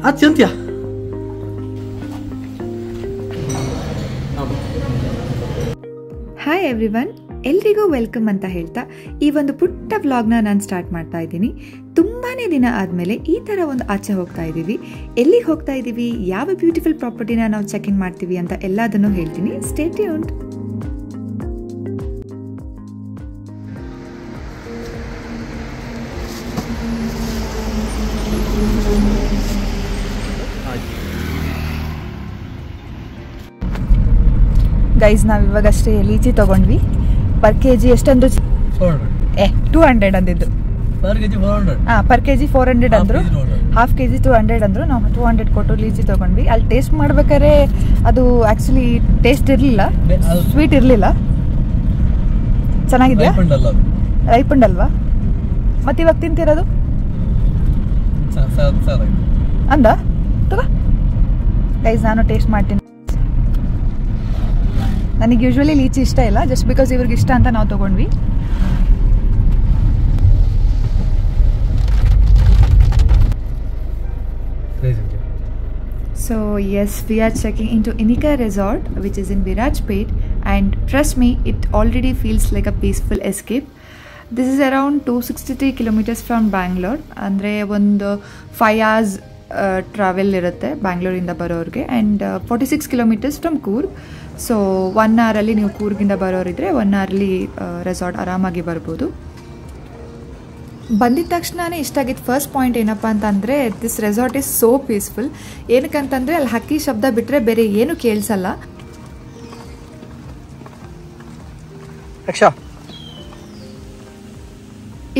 ಅತ್ಯಂತ್ಯ hi everyone, ಎಲ್ರಿಗೂ welcome ಅಂತ ಹೇಳ್ತಾ ಈ ಒಂದು ಪುಟ್ಟ ವ್ಲಾಗ್ನ ನಾನು ಸ್ಟಾರ್ಟ್ ಮಾಡ್ತಾ ಇದ್ದೀನಿ. ತುಂಬಾ ದಿನ ಆದಮೇಲೆ ಈ ಥರ ಒಂದು ಆಚೆ ಹೋಗ್ತಾ ಇದ್ದೀವಿ. ಎಲ್ಲಿಗೆ ಹೋಗ್ತಾ ಇದ್ದೀವಿ, ಯಾವ ಬ್ಯೂಟಿಫುಲ್ ಪ್ರಾಪರ್ಟಿನ ನಾವು ಚೆಕ್ ಇನ್ ಮಾಡ್ತೀವಿ ಅಂತ ಎಲ್ಲದನ್ನು ಹೇಳ್ತೀನಿ. Stay tuned. ಗೈಸ್, ನಾವು ಇವಾಗಷ್ಟೇ ಲೀಚಿ ತೊಗೊಂಡ್ವಿ. ಪರ್ ಕೆ ಜಿ ಎಷ್ಟಂದ್ರು 200 ಅಂದಿದ್ದು. ಪರ್ ಕೆ ಜಿ 400 ಅಂದರು. ಹಾಫ್ ಕೆ ಜಿ 200 ಅಂದರು. ನಾವು 200 ಕೊಟ್ಟು ಲೀಚಿ ತೊಗೊಂಡ್ವಿ. ಅಲ್ಲಿ ಟೇಸ್ಟ್ ಮಾಡ್ಬೇಕಾದ್ರೆ ಅದು ಆ್ಯಕ್ಚುಲಿ ಟೇಸ್ಟ್ ಇರಲಿಲ್ಲ, ಸ್ವೀಟ್ ಇರಲಿಲ್ಲ. ಚೆನ್ನಾಗಿದೆಯಾ? ರೈಪಂಡ್ ಅಲ್ವಾ? ಮತ್ತೆ ಇವಾಗ ತಿಂತಿರೋದು ಅಂದ ತಗೋ ಗೈಸ್. ನಾನು ಟೇಸ್ಟ್ ಮಾಡ್ತೀನಿ. ನನಗೆ ಯೂಶ್ವಲಿ ಲೀಚಿ ಇಷ್ಟ ಇಲ್ಲ, ಜಸ್ಟ್ ಬಿಕಾಸ್ ಇವ್ರಿಗೆ ಇಷ್ಟ ಅಂತ ನಾವು ತೊಗೊಂಡ್ವಿ. So yes, we are checking into Inika Resort, which is in Virajpet, and trust me, it already feels like a peaceful escape. This is around 263 kilometers from Bangalore. ಅಂದರೆ ಒಂದು 5 hours travel ಇರುತ್ತೆ ಬ್ಯಾಂಗ್ಳೂರಿಂದ ಬರೋರಿಗೆ. And 46 kilometers from Coorg. So 1 hour ನೀವು ಕೂರ್ಗಿಂದ ಬರೋರಿದ್ರೆ 1 hour resort ಆರಾಮಾಗಿ ಬರ್ಬೋದು. ಬಂದಿದ ತಕ್ಷಣವೇ ಇಷ್ಟ ಆಗಿದ್ದು ಫಸ್ಟ್ ಪಾಯಿಂಟ್ ಏನಪ್ಪ ಅಂತಂದರೆ, this resort is so peaceful. ಏನಕ್ಕಂತಂದರೆ ಅಲ್ಲಿ ಹಕ್ಕಿ ಶಬ್ದ ಬಿಟ್ಟರೆ ಬೇರೆ ಏನು ಕೇಳಿಸಲ್ಲ.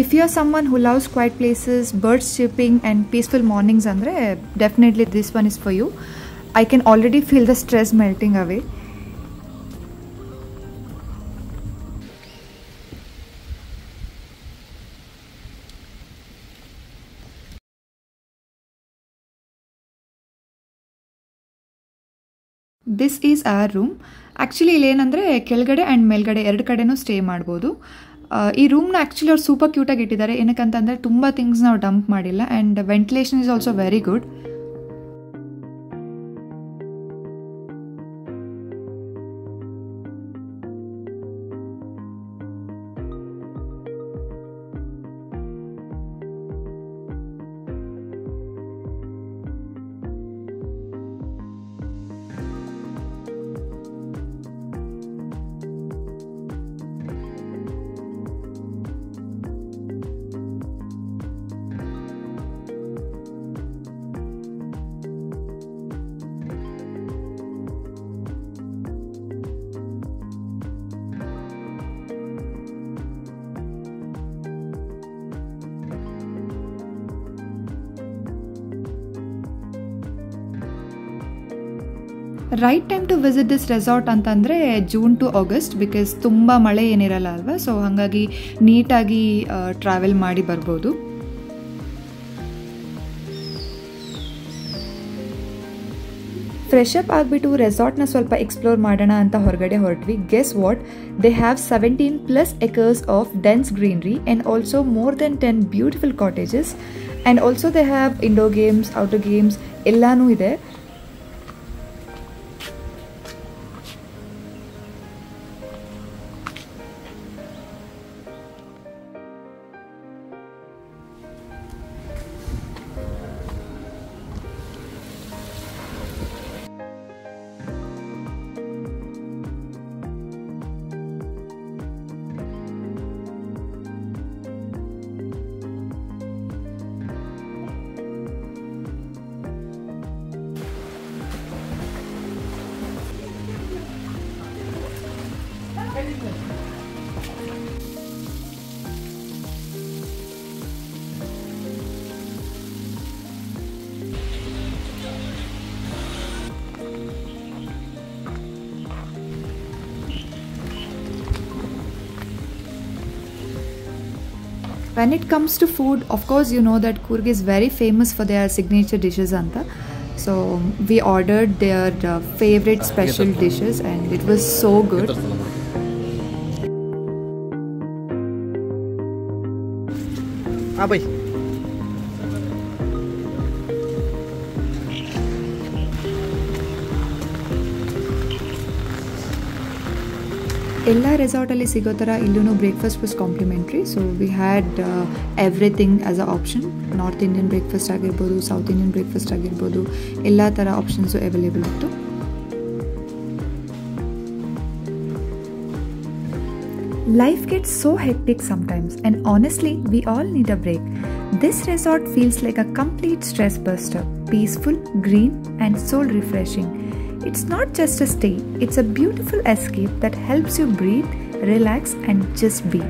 If you are someone who loves quiet places, birds chirping and peaceful mornings ಅಂದರೆ definitely this one is for you. I can already feel the stress melting away. This is our room. Actually ಇಲ್ಲೇನಂದರೆ ಕೆಳಗಡೆ and ಮೇಲ್ಗಡೆ 2 ಕಡೆನೂ stay ಮಾಡ್ಬೋದು. ಈ ರೂಮ್ನ actually ಅವ್ರು super ಕ್ಯೂಟಾಗಿ ಇಟ್ಟಿದ್ದಾರೆ. ಏನಕ್ಕಂತಂದರೆ ತುಂಬ ಥಿಂಗ್ಸ್ ನಾವು ಡಂಪ್ ಮಾಡಿಲ್ಲ. And ventilation is also very good. Right time to visit this resort ಅಂತಂದರೆ ಜೂನ್ ಟು ಆಗಸ್ಟ್, ಬಿಕಾಸ್ ತುಂಬ ಮಳೆ ಏನಿರಲ್ಲ ಅಲ್ವಾ. ಸೊ ಹಾಗಾಗಿ ನೀಟಾಗಿ ಟ್ರಾವೆಲ್ ಮಾಡಿ ಬರ್ಬೋದು. ಫ್ರೆಶ್ ಅಪ್ ಆಗಿಬಿಟ್ಟು ರೆಸಾರ್ಟ್ನ ಸ್ವಲ್ಪ ಎಕ್ಸ್ಪ್ಲೋರ್ ಮಾಡೋಣ ಅಂತ ಹೊರಗಡೆ ಹೊರಟ್ವಿ. Guess what, they have 17+ acres of dense greenery and also more than 10 beautiful cottages. And also they have indoor games, outdoor games ಎಲ್ಲನೂ ಇದೆ. When it comes to food, of course you know that Coorg is very famous for their signature dishes anta. So we ordered their favorite special dishes and it was so good. ಎಲ್ಲ ರೆಸಾರ್ಟಲ್ಲಿ ಸಿಗೋ ಥರ ಇಲ್ಲೂ breakfast was complimentary. So we had everything as a option. North Indian breakfast ಆಗಿರ್ಬೋದು, south Indian breakfast ಆಗಿರ್ಬೋದು, ಎಲ್ಲ ಥರ options available ಇತ್ತು. Life gets so hectic sometimes, and honestly, we all need a break. This resort feels like a complete stress buster, peaceful, green, and soul refreshing. It's not just a stay, it's a beautiful escape that helps you breathe, relax, and just be.